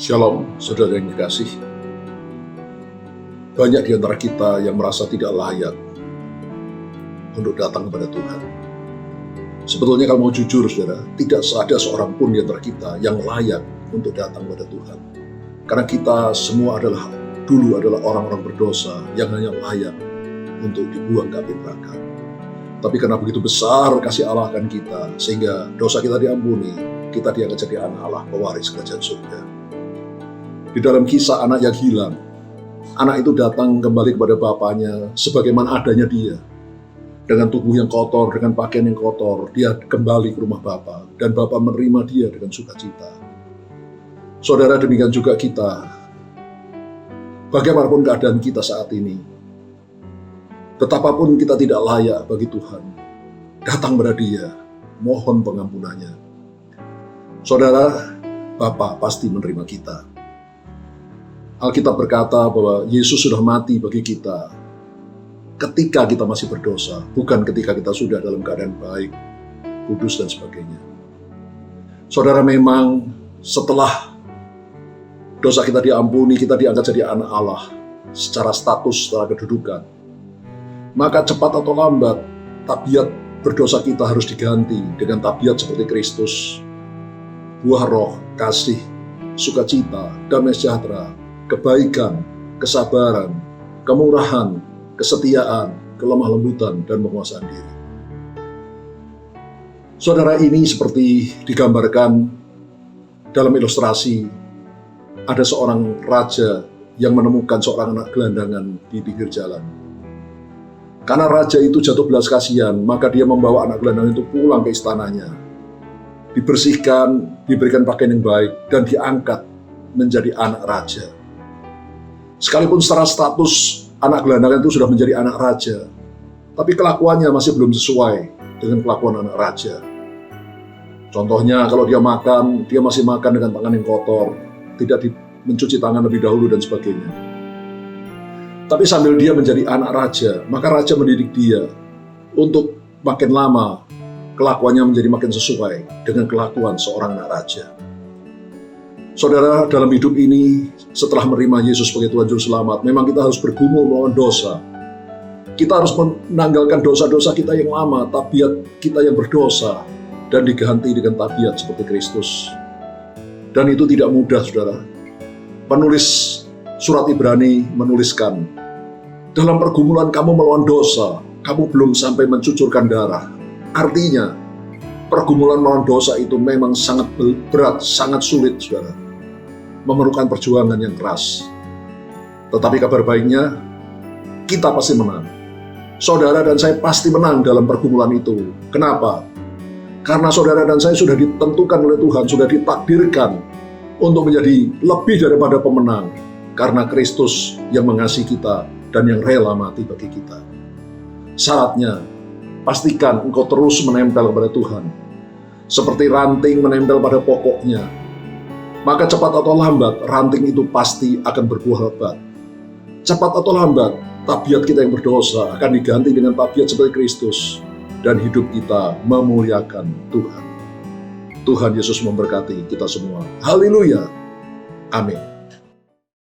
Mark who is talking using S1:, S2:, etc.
S1: Shalom, saudara yang dikasih. Banyak di antara kita yang merasa tidak layak untuk datang kepada Tuhan. Sebetulnya kalau mau jujur, saudara, tidak ada seorang pun di antara kita yang layak untuk datang kepada Tuhan. Karena kita semua dulu adalah orang-orang berdosa yang hanya layak untuk dibuang ke api neraka. Tapi karena begitu besar kasih Allah akan kita, sehingga dosa kita diampuni, kita diangkat jadi anak Allah, pewaris kerajaan surga. Di dalam kisah anak yang hilang, anak itu datang kembali kepada bapaknya sebagaimana adanya dia. Dengan tubuh yang kotor, dengan pakaian yang kotor, dia kembali ke rumah bapak. Dan bapak menerima dia dengan sukacita. Saudara, demikian juga kita. Bagaimanapun keadaan kita saat ini, betapapun kita tidak layak bagi Tuhan, datang kepada Dia, mohon pengampunannya. Saudara, Bapa pasti menerima kita. Alkitab berkata bahwa Yesus sudah mati bagi kita ketika kita masih berdosa, bukan ketika kita sudah dalam keadaan baik, kudus dan sebagainya. Saudara, memang setelah dosa kita diampuni, kita diangkat jadi anak Allah secara status, secara kedudukan. Maka cepat atau lambat, tabiat berdosa kita harus diganti dengan tabiat seperti Kristus. Buah roh, kasih, sukacita, damai sejahtera, kebaikan, kesabaran, kemurahan, kesetiaan, kelemah lembutan, dan penguasaan diri. Saudara, ini seperti digambarkan dalam ilustrasi, ada seorang raja yang menemukan seorang anak gelandangan di pinggir jalan. Karena raja itu jatuh belas kasihan, maka dia membawa anak gelandangan itu pulang ke istananya. Dibersihkan, diberikan pakaian yang baik, dan diangkat menjadi anak raja. Sekalipun secara status anak gelandangan itu sudah menjadi anak raja, tapi kelakuannya masih belum sesuai dengan kelakuan anak raja. Contohnya, kalau dia makan, dia masih makan dengan tangan yang kotor, tidak mencuci tangan lebih dahulu dan sebagainya. Tapi sambil dia menjadi anak raja, maka raja mendidik dia untuk makin lama kelakuannya menjadi makin sesuai dengan kelakuan seorang anak raja. Saudara, dalam hidup ini, setelah menerima Yesus sebagai Tuhan Juru Selamat, memang kita harus bergumul melawan dosa. Kita harus menanggalkan dosa-dosa kita yang lama, tabiat kita yang berdosa, dan diganti dengan tabiat seperti Kristus. Dan itu tidak mudah, saudara. Penulis surat Ibrani menuliskan, dalam pergumulan kamu melawan dosa, kamu belum sampai mencucurkan darah. Artinya, pergumulan melawan dosa itu memang sangat berat, sangat sulit, saudara. Memerlukan perjuangan yang keras. Tetapi kabar baiknya, kita pasti menang. Saudara dan saya pasti menang dalam pergumulan itu. Kenapa? Karena saudara dan saya sudah ditentukan oleh Tuhan, sudah ditakdirkan untuk menjadi lebih daripada pemenang. Karena Kristus yang mengasihi kita dan yang rela mati bagi kita. Syaratnya, pastikan engkau terus menempel kepada Tuhan. Seperti ranting menempel pada pokoknya. Maka cepat atau lambat, ranting itu pasti akan berbuah lebat. Cepat atau lambat, tabiat kita yang berdosa akan diganti dengan tabiat seperti Kristus. Dan hidup kita memuliakan Tuhan. Tuhan Yesus memberkati kita semua. Haleluya. Amin.